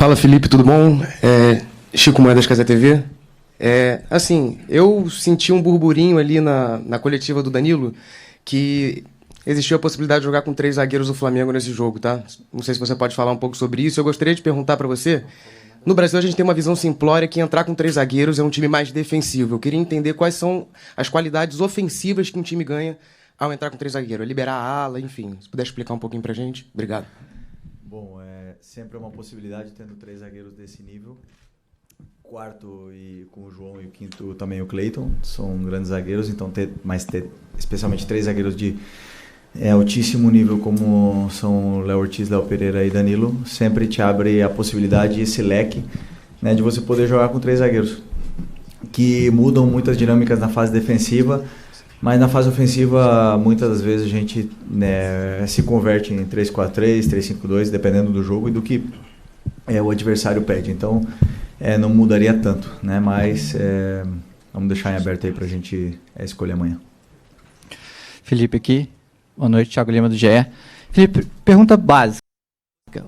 Fala, Felipe, tudo bom? Chico Moedas, Casa TV. Assim, eu senti um burburinho ali na coletiva do Danilo que existiu a possibilidade de jogar com 3 zagueiros do Flamengo nesse jogo, tá? Não sei se você pode falar um pouco sobre isso. Eu gostaria de perguntar para você. No Brasil, a gente tem uma visão simplória que entrar com 3 zagueiros é um time mais defensivo. Eu queria entender quais são as qualidades ofensivas que um time ganha ao entrar com 3 zagueiros. Liberar a ala, enfim. Se puder explicar um pouquinho pra gente. Obrigado. Bom, sempre é uma possibilidade tendo 3 zagueiros desse nível. Quarto e com o João e o quinto também o Cleiton. São grandes zagueiros, então ter especialmente 3 zagueiros de altíssimo nível como são Léo Ortiz, Léo Pereira e Danilo, sempre te abre a possibilidade, esse leque, né, de você poder jogar com 3 zagueiros, que mudam muitas dinâmicas na fase defensiva, mas na fase ofensiva muitas das vezes a gente, né, se converte em 3-4-3, 3-5-2, dependendo do jogo e do que o adversário pede. Então não mudaria tanto, né, mas vamos deixar em aberto aí para a gente escolher amanhã. Felipe aqui. Boa noite, Thiago Lima do GE. Felipe, pergunta básica.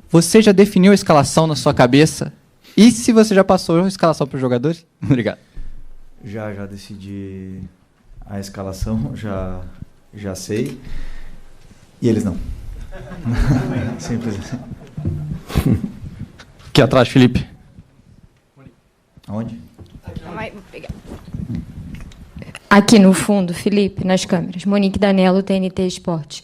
Você já definiu a escalação na sua cabeça? E se você já passou a escalação para os jogadores? Obrigado. Já decidi a escalação, já sei. E eles não. Simples assim. Aqui atrás, Felipe. Aonde? Vai pegar. Aqui no fundo, Felipe, nas câmeras. Monique Danello, TNT Esportes.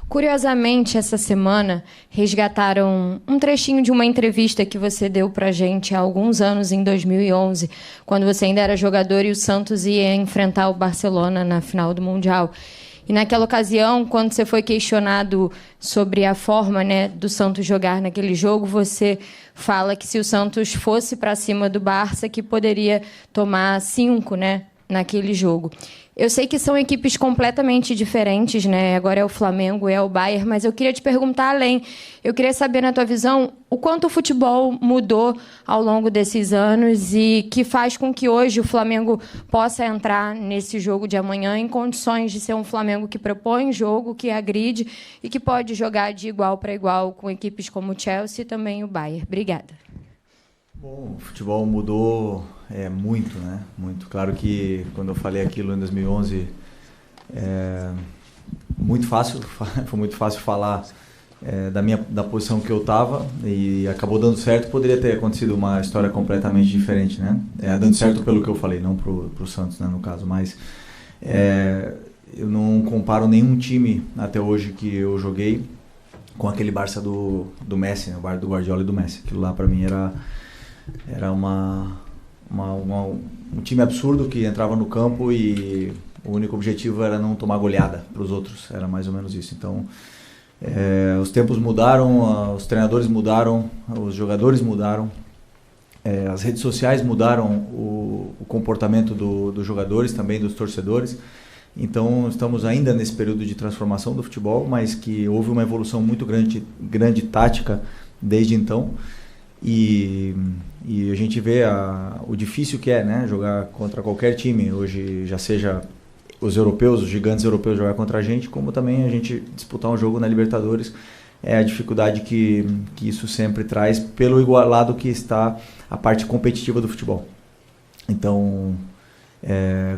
Curiosamente, essa semana, resgataram um trechinho de uma entrevista que você deu para a gente há alguns anos, em 2011, quando você ainda era jogador e o Santos ia enfrentar o Barcelona na final do Mundial. E naquela ocasião, quando você foi questionado sobre a forma, né, do Santos jogar naquele jogo, você fala que se o Santos fosse para cima do Barça, que poderia tomar 5, né, naquele jogo. Eu sei que são equipes completamente diferentes, né? Agora é o Flamengo, é o Bayern, mas eu queria te perguntar além. Eu queria saber, na tua visão, o quanto o futebol mudou ao longo desses anos e que faz com que hoje o Flamengo possa entrar nesse jogo de amanhã em condições de ser um Flamengo que propõe jogo, que agride e que pode jogar de igual para igual com equipes como o Chelsea e também o Bayern. Obrigada. Bom, o futebol mudou muito, né? Muito. Claro que quando eu falei aquilo em 2011, foi muito fácil falar da posição que eu estava e acabou dando certo. Poderia ter acontecido uma história completamente diferente, né? Dando certo pelo que eu falei, não pro Santos, né, no caso, mas eu não comparo nenhum time até hoje que eu joguei com aquele Barça do Messi, né? O Barça do Guardiola e do Messi. Aquilo lá para mim era um time absurdo que entrava no campo e o único objetivo era não tomar goleada para os outros, era mais ou menos isso. Então, os tempos mudaram, os treinadores mudaram, os jogadores mudaram, as redes sociais mudaram o comportamento dos jogadores, também dos torcedores. Então, estamos ainda nesse período de transformação do futebol, mas que houve uma evolução muito grande tática desde então. E a gente vê o difícil que é, né, jogar contra qualquer time, hoje já seja os europeus, os gigantes europeus jogar contra a gente, como também a gente disputar um jogo na Libertadores, a dificuldade que isso sempre traz pelo igualado que está a parte competitiva do futebol. Então,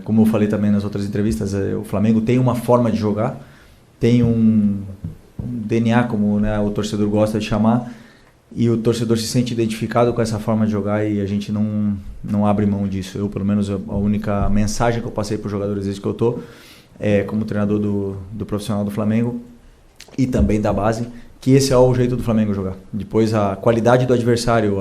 como eu falei também nas outras entrevistas, o Flamengo tem uma forma de jogar, tem um DNA, como, né, o torcedor gosta de chamar, e o torcedor se sente identificado com essa forma de jogar e a gente não abre mão disso. Eu, pelo menos, a única mensagem que eu passei para os jogadores desde que eu estou, como treinador do profissional do Flamengo e também da base, que esse é o jeito do Flamengo jogar. Depois, a qualidade do adversário,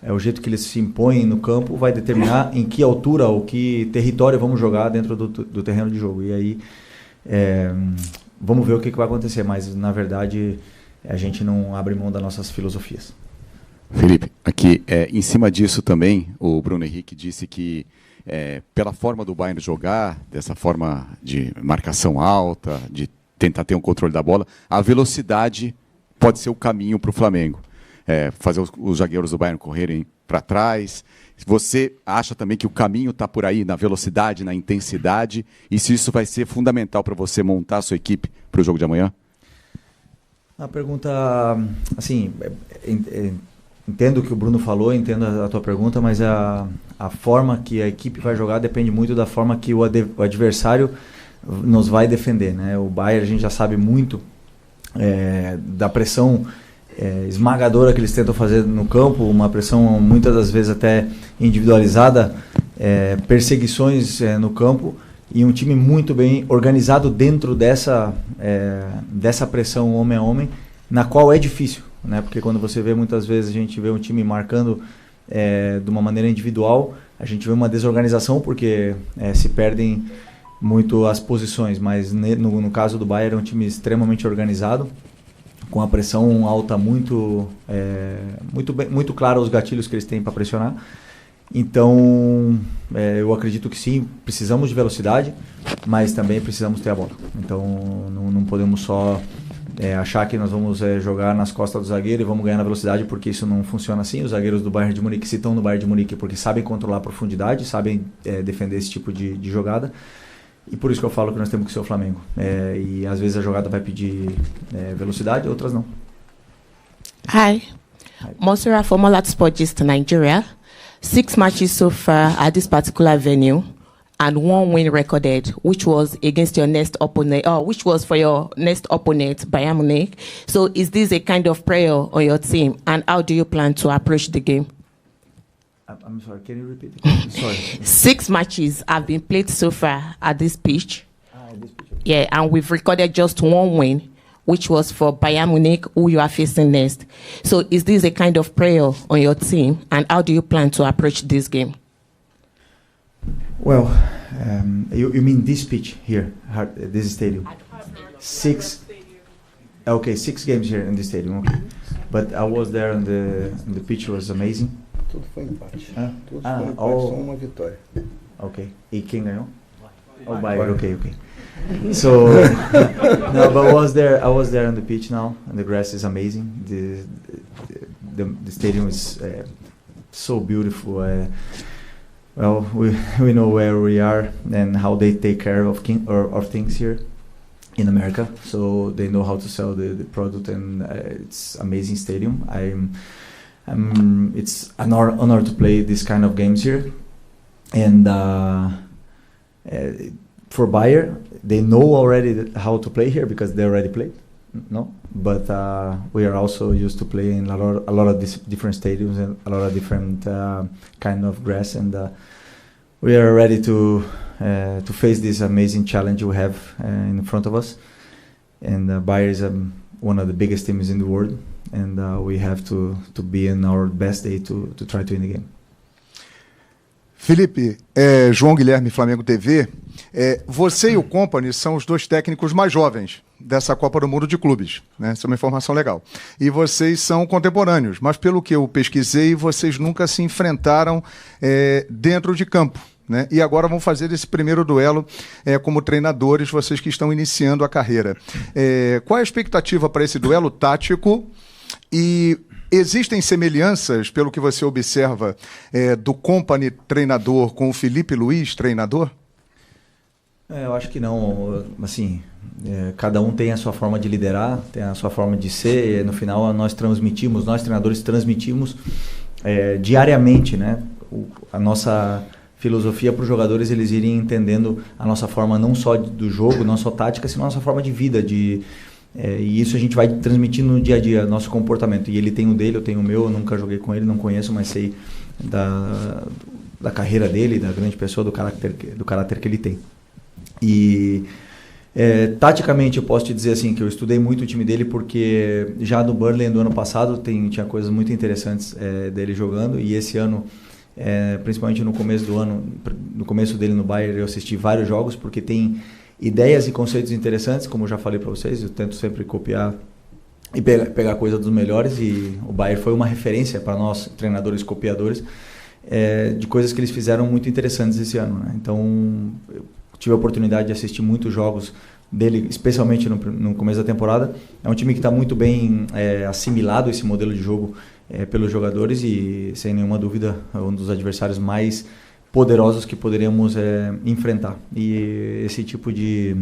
o jeito que eles se impõem no campo vai determinar em que altura ou que território vamos jogar dentro do terreno de jogo. E aí, vamos ver o que vai acontecer, mas, na verdade, a gente não abre mão das nossas filosofias. Felipe, aqui, em cima disso também, o Bruno Henrique disse que, pela forma do Bayern jogar, dessa forma de marcação alta, de tentar ter um controle da bola, a velocidade pode ser o caminho para o Flamengo. Fazer os zagueiros do Bayern correrem para trás. Você acha também que o caminho está por aí, na velocidade, na intensidade, e se isso vai ser fundamental para você montar a sua equipe para o jogo de amanhã? A pergunta, assim, entendo o que o Bruno falou, entendo a tua pergunta, mas a forma que a equipe vai jogar depende muito da forma que o adversário nos vai defender, né? O Bayern, a gente já sabe muito da pressão esmagadora que eles tentam fazer no campo, uma pressão muitas das vezes até individualizada, perseguições no campo, e um time muito bem organizado dentro dessa pressão homem a homem, na qual é difícil, né? Porque quando você vê, muitas vezes a gente vê um time marcando de uma maneira individual, a gente vê uma desorganização porque se perdem muito as posições, mas no caso do Bayern é um time extremamente organizado, com a pressão alta muito clara os gatilhos que eles têm para pressionar. Então, eu acredito que sim, precisamos de velocidade, mas também precisamos ter a bola. Então, não podemos só achar que nós vamos jogar nas costas do zagueiro e vamos ganhar na velocidade, porque isso não funciona assim. Os zagueiros do Bayern de Munique, se estão no Bayern de Munique, porque sabem controlar a profundidade, sabem defender esse tipo de jogada. E por isso que eu falo que nós temos que ser o Flamengo. E às vezes a jogada vai pedir velocidade, outras não. Hi. Monsura, former Latsportist to Nigeria. 6 matches so far at this particular venue, and 1 win recorded, which was against your next opponent, which was for your next opponent, Bayern Munich. So is this a kind of prayer on your team, and how do you plan to approach the game? I'm sorry, can you repeat it? Sorry. 6 matches have been played so far at this pitch. Yeah, and we've recorded just 1 win, which was for Bayern Munich, who you are facing next. So is this a kind of prayer on your team, and how do you plan to approach this game? Well, you mean this pitch here, this stadium? 6. Okay, 6 games here in this stadium. Okay, but I was there, and the pitch was amazing. Tudo foi empate. Tudo foi empate, oh. só uma vitória. Ok. E quem ganhou? O Bayern. Okay. So, no, but I was there on the pitch now, and the grass is amazing. The stadium is so beautiful. Well, we know where we are and how they take care of things here in America, so they know how to sell the product, and it's amazing stadium. It's an honor to play this kind of games here, and for Bayern, they know already how to play here because they already played. No, but we are also used to playing a lot of different stadiums and a lot of different kind of grass, and we are ready to face this amazing challenge we have in front of us. And Bayern is one of the biggest teams in the world, and we have to be in our best day to try to win the game. Felipe, João Guilherme, Flamengo TV, você e o Kompany são os 2 técnicos mais jovens dessa Copa do Mundo de Clubes, né? Isso é uma informação legal. E vocês são contemporâneos, mas pelo que eu pesquisei, vocês nunca se enfrentaram dentro de campo, né? E agora vão fazer esse primeiro duelo como treinadores, vocês que estão iniciando a carreira. Qual é a expectativa para esse duelo tático? E existem semelhanças, pelo que você observa, do Kompany treinador com o Felipe Luiz treinador? Eu acho que não. Assim, cada um tem a sua forma de liderar, tem a sua forma de ser. E no final, nós treinadores transmitimos diariamente, né, a nossa filosofia para os jogadores, eles irem entendendo a nossa forma não só do jogo, não só tática, sino a nossa forma de vida, e isso a gente vai transmitindo no dia a dia, nosso comportamento. E ele tem o dele, eu tenho o meu, eu nunca joguei com ele, não conheço, mas sei da carreira dele, da grande pessoa, do caráter que ele tem. E taticamente eu posso te dizer assim, que eu estudei muito o time dele, porque já do Burnley do ano passado tinha coisas muito interessantes dele jogando, e esse ano, principalmente no começo do ano, no começo dele no Bayern, eu assisti vários jogos, porque tem ideias e conceitos interessantes, como eu já falei para vocês. Eu tento sempre copiar e pegar coisa dos melhores, e o Bayern foi uma referência para nós, treinadores copiadores, de coisas que eles fizeram muito interessantes esse ano, né? Então, eu tive a oportunidade de assistir muitos jogos dele, especialmente no começo da temporada. É um time que está muito bem assimilado esse modelo de jogo pelos jogadores, e sem nenhuma dúvida é um dos adversários mais poderosos que poderíamos enfrentar. E esse tipo de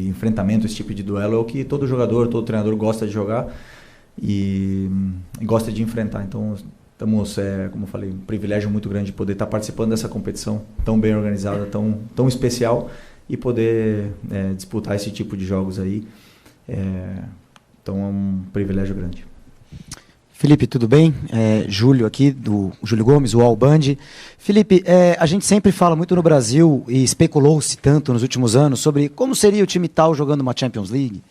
enfrentamento, esse tipo de duelo é o que todo jogador, todo treinador gosta de jogar. e gosta de enfrentar. Então, estamos, como eu falei, um privilégio muito grande de poder estar participando dessa competição tão bem organizada, tão especial, e poder disputar esse tipo de jogos aí. Então, é um privilégio grande. Felipe, tudo bem? Júlio aqui, do Júlio Gomes, o All Band. Felipe, a gente sempre fala muito no Brasil, e especulou-se tanto nos últimos anos, sobre como seria o time tal jogando uma Champions League,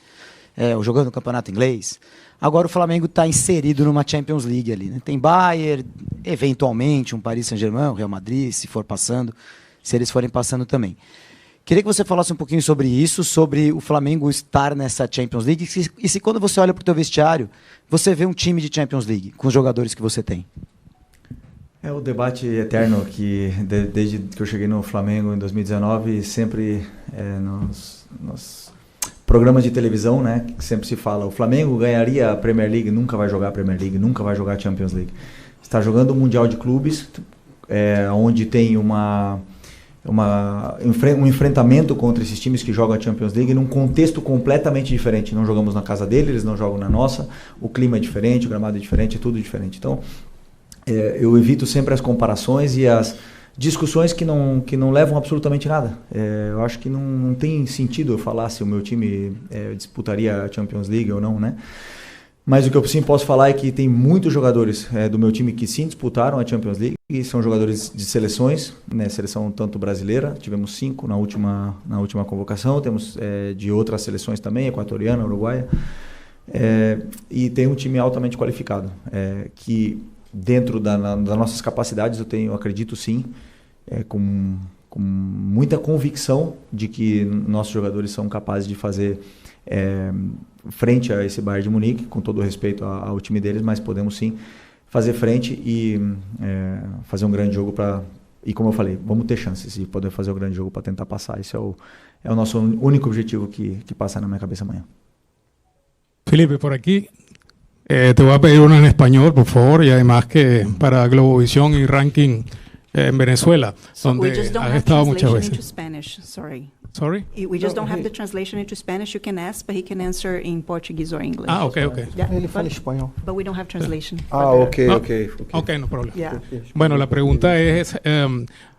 ou jogando um campeonato inglês. Agora o Flamengo está inserido numa Champions League ali, né? Tem Bayern, eventualmente um Paris Saint-Germain, o Real Madrid, se for passando, se eles forem passando também. Queria que você falasse um pouquinho sobre isso, sobre o Flamengo estar nessa Champions League, e se quando você olha para o teu vestiário, você vê um time de Champions League, com os jogadores que você tem. É o debate eterno que, desde que eu cheguei no Flamengo em 2019, sempre nos programas de televisão, né, que sempre se fala, o Flamengo ganharia a Premier League, nunca vai jogar a Premier League, nunca vai jogar a Champions League. Está jogando o Mundial de Clubes, onde tem um enfrentamento contra esses times que jogam a Champions League num contexto completamente diferente. Não jogamos na casa deles, eles não jogam na nossa, o clima é diferente, o gramado é diferente, é tudo diferente. Então, eu evito sempre as comparações e as discussões que não levam absolutamente nada. Eu acho que não tem sentido eu falar se o meu time disputaria a Champions League ou não, né? Mas o que eu sim posso falar é que tem muitos jogadores do meu time que sim disputaram a Champions League, e são jogadores de seleções, né? Seleção tanto brasileira, tivemos 5 na última convocação, temos de outras seleções também, equatoriana, uruguaia, e tem um time altamente qualificado, que dentro das nossas capacidades eu acredito sim, com muita convicção de que nossos jogadores são capazes de fazer frente a esse Bayern de Munique, com todo o respeito ao time deles, mas podemos sim fazer frente e fazer um grande jogo e como eu falei, vamos ter chances de poder fazer um grande jogo para tentar passar. Esse é o nosso único objetivo que passa na minha cabeça amanhã. Felipe, por aquí te voy a pedir una en español, por favor, y además que para Globovisión y Ranking en Venezuela, donde has estado muchas veces. Sorry? We just don't have the translation into Spanish. You can ask, but he can answer in Portuguese or English. Okay. Yeah. Ele fala espanhol. But we don't have translation. Okay. Okay, no problem. Yeah. Bueno, la pregunta es,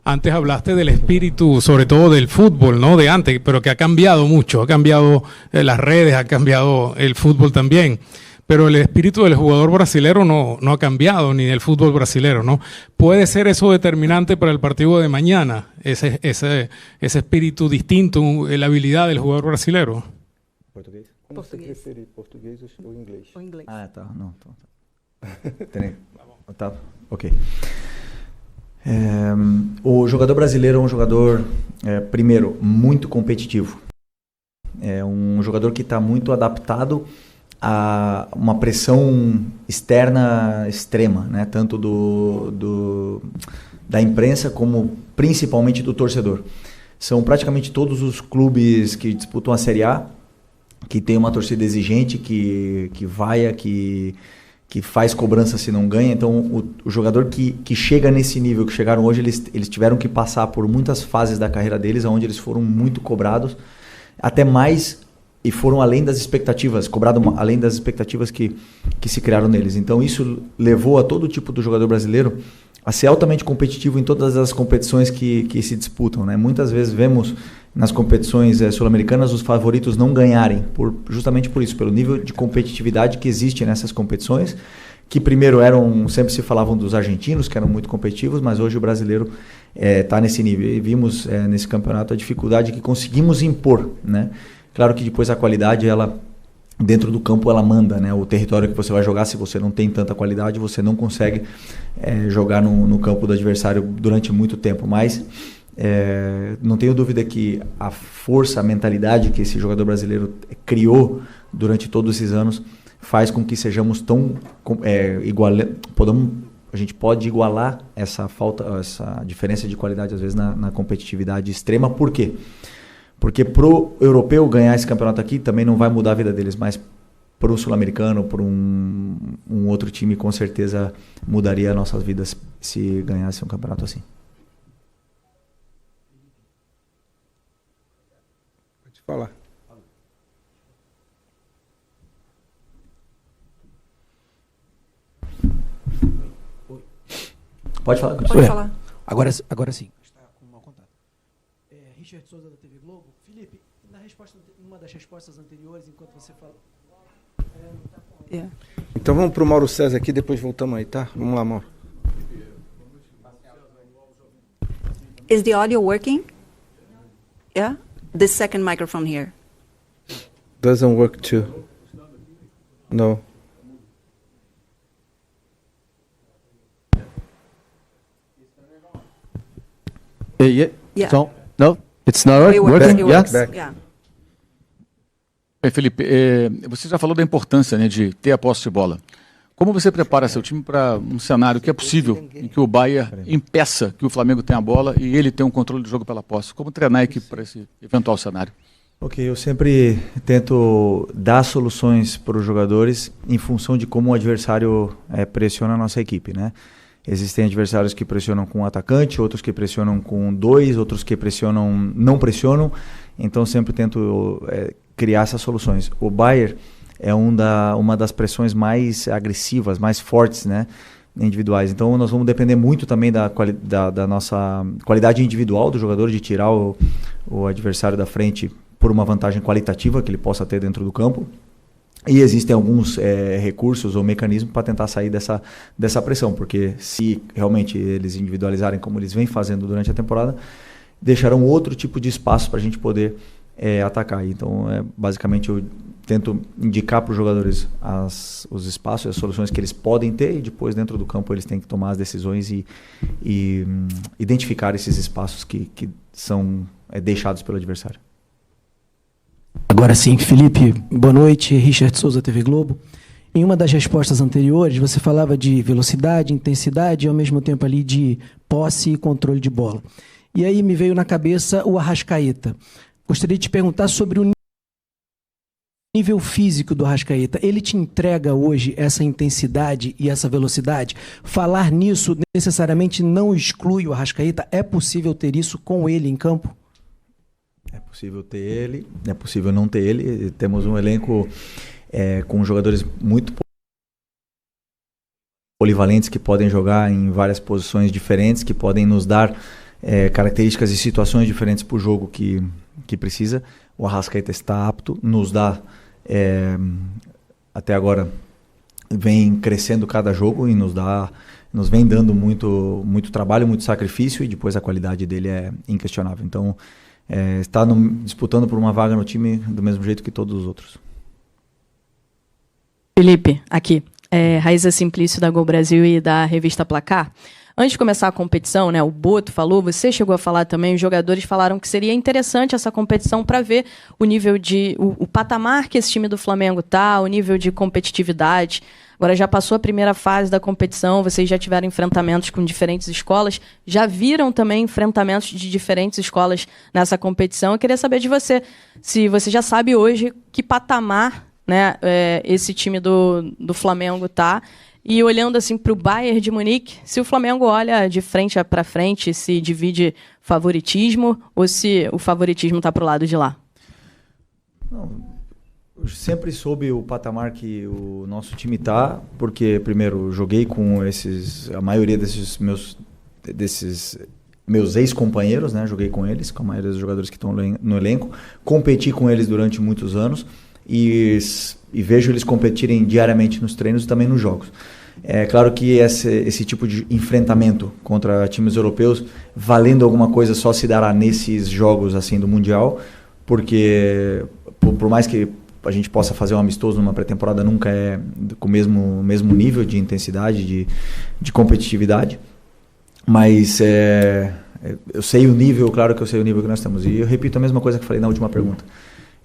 antes hablaste del espíritu, sobre todo del fútbol, ¿no? De antes, pero que ha cambiado mucho. Ha cambiado las redes, ha cambiado el fútbol también. Pero el espíritu del jugador brasilero no ha cambiado, ni del fútbol brasilero, ¿no? ¿Puede ser eso determinante para el partido de mañana? Ese espíritu distinto, la habilidad del jugador brasilero. Português? Como você prefere, português ou inglês? Ou inglês. Tá. Não. Tá. Ok. O jogador brasileiro é um jogador, primeiro, muito competitivo. É um jogador que está muito adaptado a uma pressão externa extrema, né? Tanto da imprensa como principalmente do torcedor. São praticamente todos os clubes que disputam a Série A que tem uma torcida exigente, que vaia, que faz cobrança se não ganha. Então o jogador que chega nesse nível que chegaram hoje, eles tiveram que passar por muitas fases da carreira deles onde eles foram muito cobrados, até mais, e foram além das expectativas, cobrado além das expectativas que se criaram neles. Então isso levou a todo tipo do jogador brasileiro a ser altamente competitivo em todas as competições que se disputam, né? Muitas vezes vemos nas competições sul-americanas os favoritos não ganharem, justamente por isso, pelo nível de competitividade que existe nessas competições, que primeiro sempre se falavam dos argentinos, que eram muito competitivos, mas hoje o brasileiro está nesse nível. E vimos nesse campeonato a dificuldade que conseguimos impor, né? Claro que depois a qualidade, dentro do campo, ela manda, né? O território que você vai jogar, se você não tem tanta qualidade, você não consegue jogar no campo do adversário durante muito tempo. Mas não tenho dúvida que a força, a mentalidade que esse jogador brasileiro criou durante todos esses anos faz com que sejamos tão a gente pode igualar essa diferença de qualidade às vezes na competitividade extrema. Por quê? Porque pro europeu ganhar esse campeonato aqui também não vai mudar a vida deles, mas pro sul-americano, pro um outro time, com certeza mudaria nossas vidas se ganhasse um campeonato assim. Pode falar. Pode falar. Pode falar. Agora sim. Está com mau contato. Richard Souza da TV Globo. Felipe, numa das respostas anteriores, enquanto você fala... Então vamos para o Mauro César aqui, depois voltamos aí, tá? Vamos lá, Mauro. Is the audio working? Yeah? The second microphone here. Doesn't work too. No. Yeah. Yeah. So, no, it's not It works. working. It works. Yes. Yeah. Felipe, você já falou da importância, né, de ter a posse de bola. Como você prepara seu time para um cenário que é possível, em que o Bayern impeça que o Flamengo tenha a bola e ele tenha um controle do jogo pela posse? Como treinar a equipe para esse eventual cenário? Ok, eu sempre tento dar soluções para os jogadores em função de como o adversário pressiona a nossa equipe, né? Existem adversários que pressionam com um atacante, outros que pressionam com dois, outros que não pressionam. Então sempre tento criar essas soluções. O Bayern é uma das pressões mais agressivas, mais fortes, né, individuais. Então nós vamos depender muito também da nossa qualidade individual do jogador, de tirar o adversário da frente por uma vantagem qualitativa que ele possa ter dentro do campo. E existem alguns recursos ou mecanismos para tentar sair dessa pressão, porque se realmente eles individualizarem como eles vêm fazendo durante a temporada, deixarão outro tipo de espaço para a gente poder atacar. Então, basicamente, eu tento indicar para os jogadores os espaços, as soluções que eles podem ter, e depois, dentro do campo, eles têm que tomar as decisões e identificar esses espaços que são deixados pelo adversário. Agora sim, Felipe, boa noite. Richard Souza, TV Globo. Em uma das respostas anteriores, você falava de velocidade, intensidade e, ao mesmo tempo, ali de posse e controle de bola. E aí me veio na cabeça o Arrascaeta. Gostaria de te perguntar sobre o nível físico do Arrascaeta. Ele te entrega hoje essa intensidade e essa velocidade? Falar nisso necessariamente não exclui o Arrascaeta? É possível ter isso com ele em campo? É possível ter ele, é possível não ter ele. Temos um elenco com jogadores muito polivalentes que podem jogar em várias posições diferentes, que podem nos dar características e situações diferentes para o jogo que precisa. O Arrascaeta está apto, nos dá, até agora, vem crescendo cada jogo e nos vem dando muito trabalho, muito sacrifício, e depois a qualidade dele é inquestionável. Então, está disputando por uma vaga no time do mesmo jeito que todos os outros. Felipe, aqui. Raíza Simplício, da Gol Brasil e da revista Placar. Antes de começar a competição, né, o Boto falou, você chegou a falar também, os jogadores falaram que seria interessante essa competição para ver o nível o patamar que esse time do Flamengo tá, o nível de competitividade. Agora já passou a primeira fase da competição, vocês já tiveram enfrentamentos com diferentes escolas, já viram também enfrentamentos de diferentes escolas nessa competição. Eu queria saber de você, se você já sabe hoje que patamar, né, esse time do Flamengo tá. E olhando assim para o Bayern de Munique, se o Flamengo olha de frente para frente, se divide favoritismo ou se o favoritismo está para o lado de lá? Não, eu sempre soube o patamar que o nosso time está, porque primeiro joguei com a maioria desses meus ex-companheiros, né? Joguei com eles, com a maioria dos jogadores que estão no elenco, competi com eles durante muitos anos e vejo eles competirem diariamente nos treinos e também nos jogos. É claro que esse tipo de enfrentamento contra times europeus, valendo alguma coisa, só se dará nesses jogos assim do Mundial, porque por mais que a gente possa fazer um amistoso numa pré-temporada, nunca é com o mesmo nível de intensidade, de competitividade. Mas eu sei o nível, claro que eu sei o nível que nós temos. E eu repito a mesma coisa que falei na última pergunta.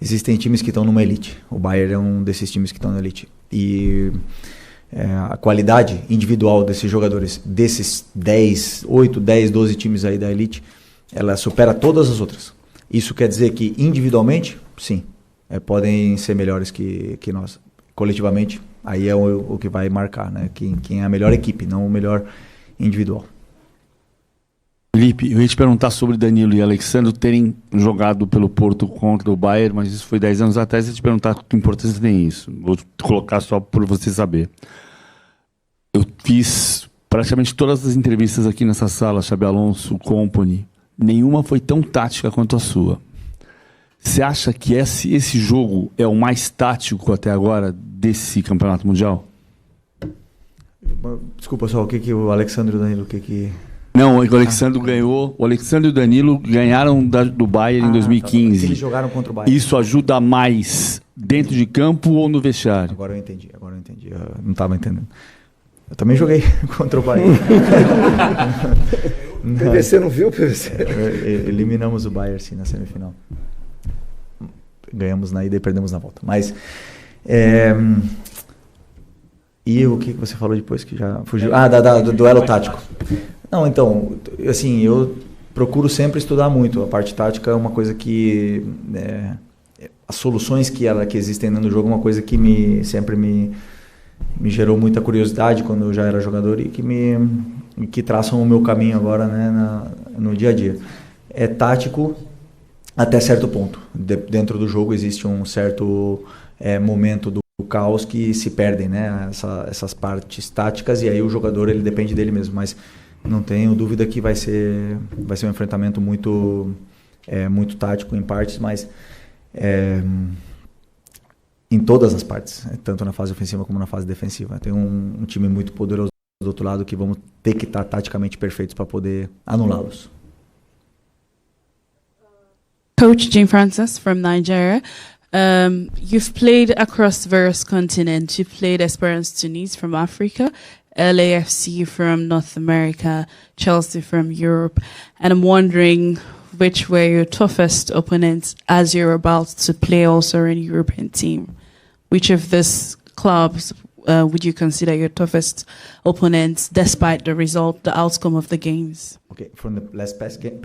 Existem times que estão numa elite. O Bayern é um desses times que estão na elite. E a qualidade individual desses jogadores, desses 8, 10, 12 times aí da elite, ela supera todas as outras. Isso quer dizer que individualmente, sim, podem ser melhores que nós. Coletivamente, aí é o que vai marcar, né? Quem é a melhor equipe, não o melhor individual. Felipe, eu ia te perguntar sobre Danilo e Alexandre terem jogado pelo Porto contra o Bayern, mas isso foi 10 anos atrás. Eu ia te perguntar que importância tem isso. Vou colocar só por você saber. Eu fiz praticamente todas as entrevistas aqui nessa sala, Xabi Alonso, Company, nenhuma foi tão tática quanto a sua. Você acha que esse jogo é o mais tático até agora desse campeonato mundial? Desculpa só, o que o Alexandre e o Danilo, Não, o Alexandre ganhou. O Alexandre e o Danilo ganharam do Bayern em 2015. Tá. Eles jogaram contra o Bayern. Isso ajuda mais dentro de campo ou no vestiário? Agora eu entendi. Eu não estava entendendo. Eu também joguei contra o Bayern. PVC não viu, PVC? Eliminamos o Bayern, sim, na semifinal. Ganhamos na ida e perdemos na volta. Mas... E o que você falou depois que já fugiu? Do duelo tático. Não, então, assim, eu procuro sempre estudar muito. A parte tática é uma coisa que... as soluções que existem no jogo é uma coisa que sempre me gerou muita curiosidade quando eu já era jogador e que traçam o meu caminho agora, né, no dia a dia. É tático até certo ponto. Dentro do jogo existe um certo momento do caos que se perdem, né, essas partes táticas, e aí o jogador ele depende dele mesmo, mas não tenho dúvida que vai ser um enfrentamento muito tático em partes, mas em todas as partes, tanto na fase ofensiva como na fase defensiva. Tem um time muito poderoso do outro lado que vamos ter que estar taticamente perfeitos para poder anulá-los. Coach Jane Francis from Nigeria. You've played across various continents. You've played Esperance Tunis from Africa, LAFC from North America, Chelsea from Europe, and I'm wondering which were your toughest opponents as you're about to play also in a European team. Which of these clubs would you consider your toughest opponents, despite the result, the outcome of the games? Okay, from the last past game?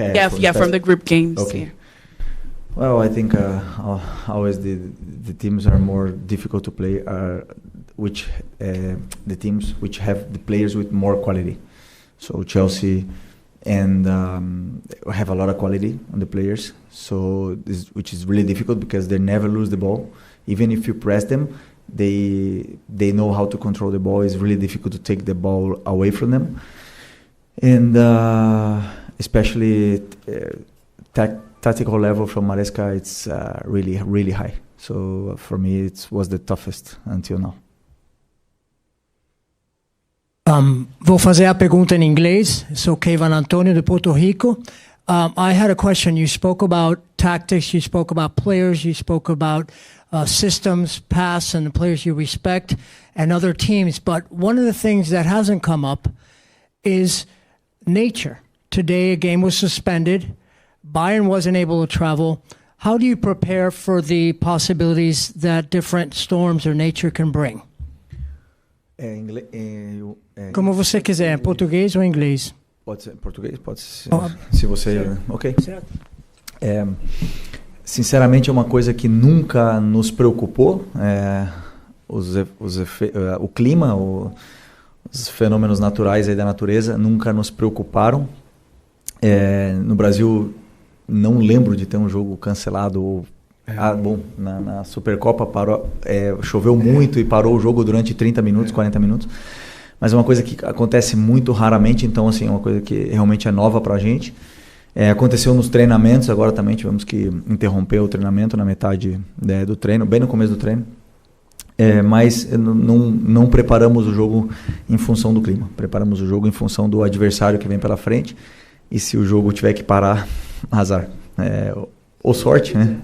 From the group games. Okay. Yeah. Well, I think always the teams are more difficult to play, the teams which have the players with more quality. So Chelsea and have a lot of quality on the players, which is really difficult because they never lose the ball. Even if you press them, they know how to control the ball. It's really difficult to take the ball away from them, and especially tactical level from Maresca, it's really, really high. So for me, it was the toughest until now. Vou fazer a pergunta em inglês. Sou Kevin Antonio de Puerto Rico. I had a question. You spoke about tactics, you spoke about players, you spoke about systems, pass, and the players you respect, and other teams. But one of the things that hasn't come up is nature. Today, a game was suspended. Bayern wasn't able to travel. How do you prepare for the possibilities that different storms or nature can bring? Como você quiser, português ou inglês? Pode ser português, pode ser. Se você... Ok. Certo. Sinceramente, é uma coisa que nunca nos preocupou. O clima, os fenômenos naturais aí da natureza nunca nos preocuparam. No Brasil, não lembro de ter um jogo cancelado. Na Supercopa choveu muito e parou o jogo durante 30 minutos, 40 minutos. Mas é uma coisa que acontece muito raramente, então assim, é uma coisa que realmente é nova pra gente. Aconteceu nos treinamentos, agora também tivemos que interromper o treinamento na metade do treino, bem no começo do treino. Mas não preparamos o jogo em função do clima, preparamos o jogo em função do adversário que vem pela frente. E se o jogo tiver que parar, azar. Ou sorte, né?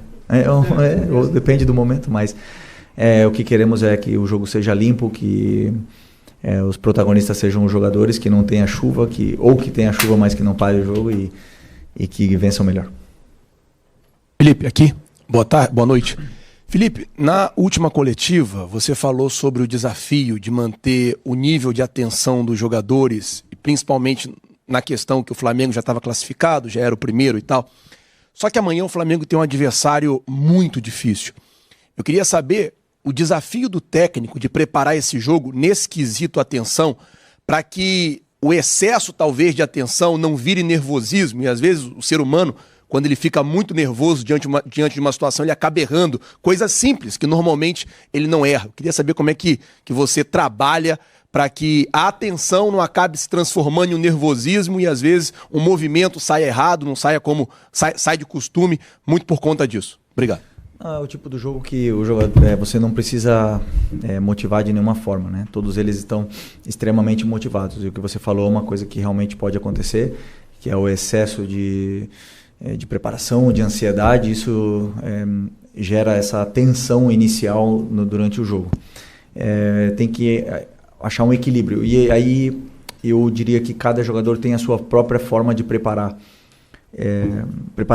Ou depende do momento, mas o que queremos é que o jogo seja limpo, que os protagonistas sejam os jogadores, que não tenha chuva, ou que tenha chuva, mas que não pare o jogo e que vençam melhor. Felipe, aqui. Boa noite. Felipe, na última coletiva, você falou sobre o desafio de manter o nível de atenção dos jogadores, e principalmente na questão que o Flamengo já estava classificado, já era o primeiro e tal. Só que amanhã o Flamengo tem um adversário muito difícil. Eu queria saber o desafio do técnico de preparar esse jogo nesse quesito atenção, para que o excesso talvez de atenção não vire nervosismo, e às vezes o ser humano, quando ele fica muito nervoso diante de uma situação, ele acaba errando coisas simples que normalmente ele não erra. Eu queria saber como é que você trabalha para que a atenção não acabe se transformando em um nervosismo e às vezes um movimento saia errado, não saia como sai de costume, muito por conta disso. Obrigado. É o tipo do jogo que o jogador, você não precisa motivar de nenhuma forma, né? Todos eles estão extremamente motivados. E o que você falou é uma coisa que realmente pode acontecer, que é o excesso de preparação, de ansiedade. Isso gera essa tensão inicial durante o jogo. Tem que achar um equilíbrio. E aí eu diria que cada jogador tem a sua própria forma de preparar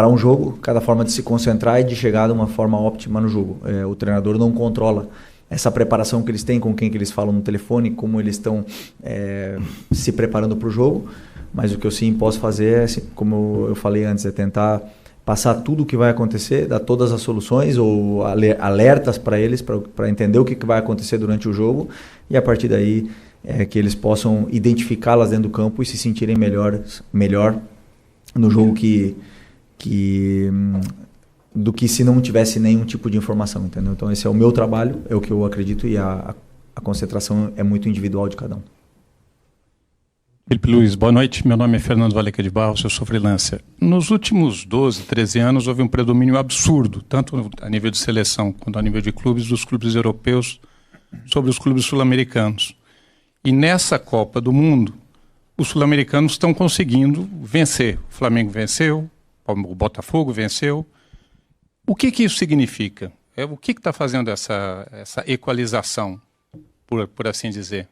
um jogo, cada forma de se concentrar e de chegar de uma forma óptima no jogo. O treinador não controla essa preparação que eles têm, com quem que eles falam no telefone, como eles estão se preparando para o jogo, mas o que eu sim posso fazer é, como eu falei antes, é tentar passar tudo o que vai acontecer, dar todas as soluções ou alertas para eles, para entender o que vai acontecer durante o jogo, e a partir daí que eles possam identificá-las dentro do campo e se sentirem melhor no jogo do que se não tivesse nenhum tipo de informação, entendeu? Então esse é o meu trabalho, é o que eu acredito, e a concentração é muito individual de cada um. Felipe Luiz, boa noite. Meu nome é Fernando Valeca de Barros, eu sou freelancer. Nos últimos 12, 13 anos houve um predomínio absurdo, tanto a nível de seleção quanto a nível de clubes, dos clubes europeus sobre os clubes sul-americanos. E nessa Copa do Mundo, os sul-americanos estão conseguindo vencer. O Flamengo venceu, o Botafogo venceu. O que isso significa? O que está fazendo essa equalização, por assim dizer?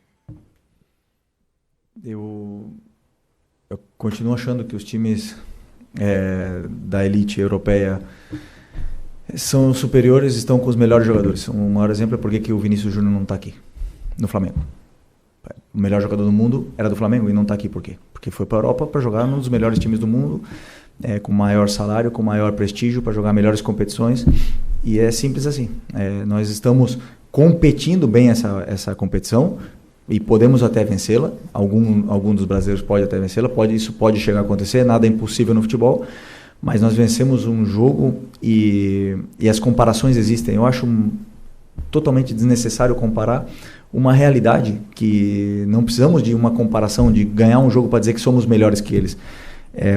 Eu continuo achando que os times da elite europeia são superiores, estão com os melhores jogadores. Um maior exemplo é porque que o Vinícius Júnior não está aqui, no Flamengo. O melhor jogador do mundo era do Flamengo e não está aqui por quê? Porque foi para a Europa para jogar num dos melhores times do mundo, com maior salário, com maior prestígio, para jogar melhores competições, e é simples assim. Nós estamos competindo bem essa competição e podemos até vencê-la, algum dos brasileiros pode até vencê-la, isso pode chegar a acontecer, nada é impossível no futebol, mas nós vencemos um jogo e as comparações existem. Eu acho totalmente desnecessário comparar uma realidade que não precisamos de uma comparação, de ganhar um jogo para dizer que somos melhores que eles.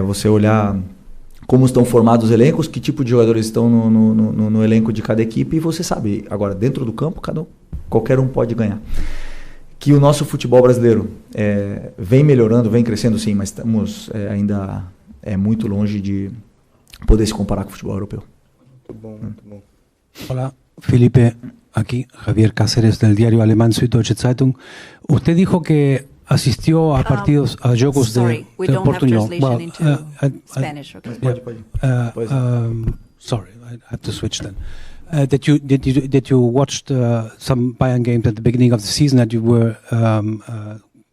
Você olhar como estão formados os elencos, que tipo de jogadores estão no elenco de cada equipe, e você sabe, agora dentro do campo, qualquer um pode ganhar. Que o nosso futebol brasileiro vem melhorando, vem crescendo sim, mas estamos ainda muito longe de poder se comparar com o futebol europeu. Muito bom, muito bom. Hola, Felipe, aquí Javier Cáceres del diario alemán Süddeutsche Zeitung. Usted dijo que asistió a partidos, a jogos de oportunidad. Sorry, I have to switch then. That you watched some Bayern games at the beginning of the season, that you were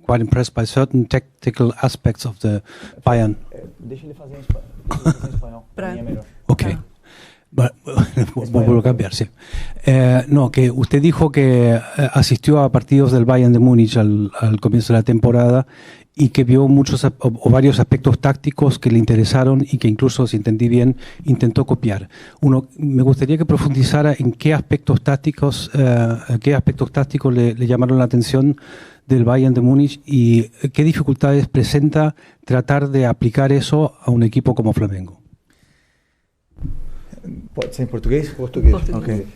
quite impressed by certain tactical aspects of the Bayern. Deixa ele fazer em espanhol. Para mim é melhor. Okay. Vuelvo a cambiar, sí. No, que usted dijo que asistió a partidos del Bayern de Múnich al comienzo de la temporada y que vio muchos o varios aspectos tácticos que le interesaron y que incluso, si entendí bien, intentó copiar. Me gustaría que profundizara en qué aspectos tácticos le llamaron la atención del Bayern de Múnich y qué dificultades presenta tratar de aplicar eso a un equipo como Flamengo. Pode ser em português? Português. Ok.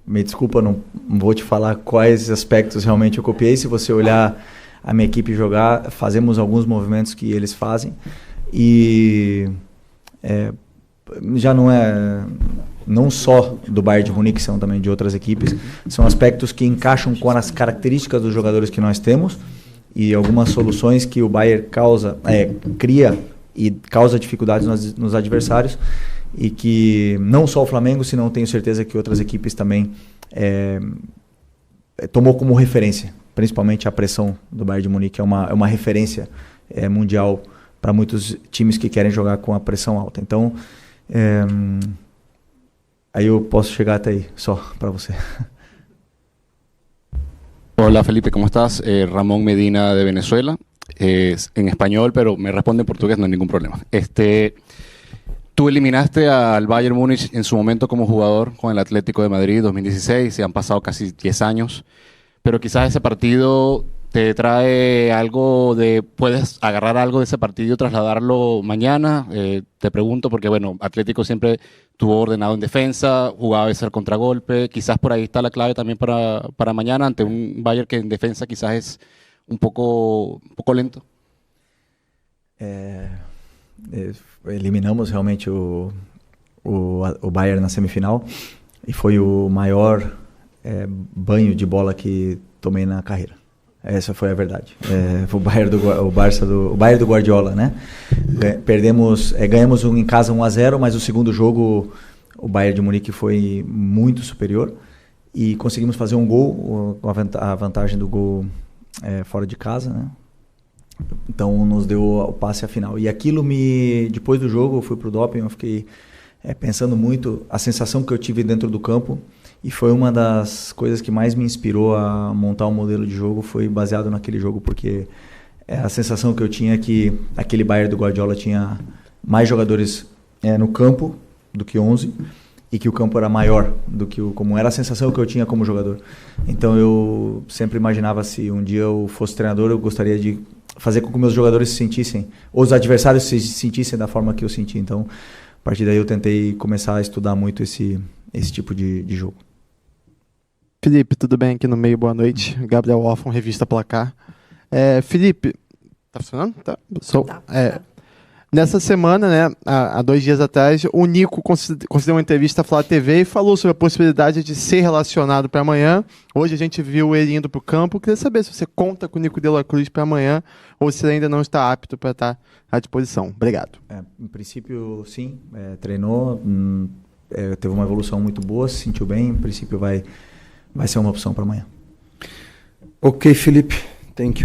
Me desculpa, não vou te falar quais aspectos realmente eu copiei. Se você olhar a minha equipe jogar, fazemos alguns movimentos que eles fazem. E já não só do Bayern de Munique, são também de outras equipes. São aspectos que encaixam com as características dos jogadores que nós temos e algumas soluções que o Bayern cria e causa dificuldades nos adversários, e que não só o Flamengo, senão tenho certeza que outras equipes também tomou como referência, principalmente a pressão do Bayern de Munique, é uma referência mundial para muitos times que querem jogar com a pressão alta. Então, aí eu posso chegar até aí, só para você. Hola Felipe, ¿cómo estás? Ramón Medina de Venezuela. En español, pero me responde en portugués, no hay ningún problema. Tú eliminaste al Bayern Múnich en su momento como jugador con el Atlético de Madrid 2016, y han pasado casi 10 años. pero quizás ese partido te trae algo de, puedes agarrar algo de ese partido y trasladarlo mañana. Te pregunto porque, bueno, Atlético siempre tuvo ordenado en defensa, jugaba a veces al contragolpe, quizás por ahí está la clave también para mañana ante un Bayern que en defensa quizás es un poco lento. Eliminamos realmente o Bayern na semifinal e foi o maior banho de bola que tomei na carreira. Essa foi a verdade. Foi o Bayern do Guardiola, né? Ganhamos em casa 1-0, mas o segundo jogo o Bayern de Munique foi muito superior e conseguimos fazer um gol, a vantagem do gol fora de casa, né? Então nos deu o passe à final. E aquilo depois do jogo eu fui pro doping, eu fiquei pensando muito a sensação que eu tive dentro do campo. E foi uma das coisas que mais me inspirou a montar um modelo de jogo, foi baseado naquele jogo, porque a sensação que eu tinha é que aquele Bayern do Guardiola tinha mais jogadores no campo do que 11 e que o campo era maior do que como era a sensação que eu tinha como jogador. Então eu sempre imaginava, se um dia eu fosse treinador, eu gostaria de fazer com que meus jogadores se sentissem, ou os adversários se sentissem da forma que eu senti. Então, a partir daí eu tentei começar a estudar muito esse tipo de jogo. Felipe, tudo bem aqui no meio? Boa noite. Gabriel Orfon, Revista Placar. Felipe, tá funcionando? Tá. Nessa semana, né, há 2 dias atrás, o Nico concedeu uma entrevista à Flá TV e falou sobre a possibilidade de ser relacionado para amanhã. Hoje a gente viu ele indo para o campo. Queria saber se você conta com o Nico de la Cruz para amanhã ou se ele ainda não está apto para estar à disposição. Obrigado. Em princípio, sim. Treinou, teve uma evolução muito boa, se sentiu bem. Em princípio, vai ser uma opção para amanhã. Ok, Felipe. Thank you.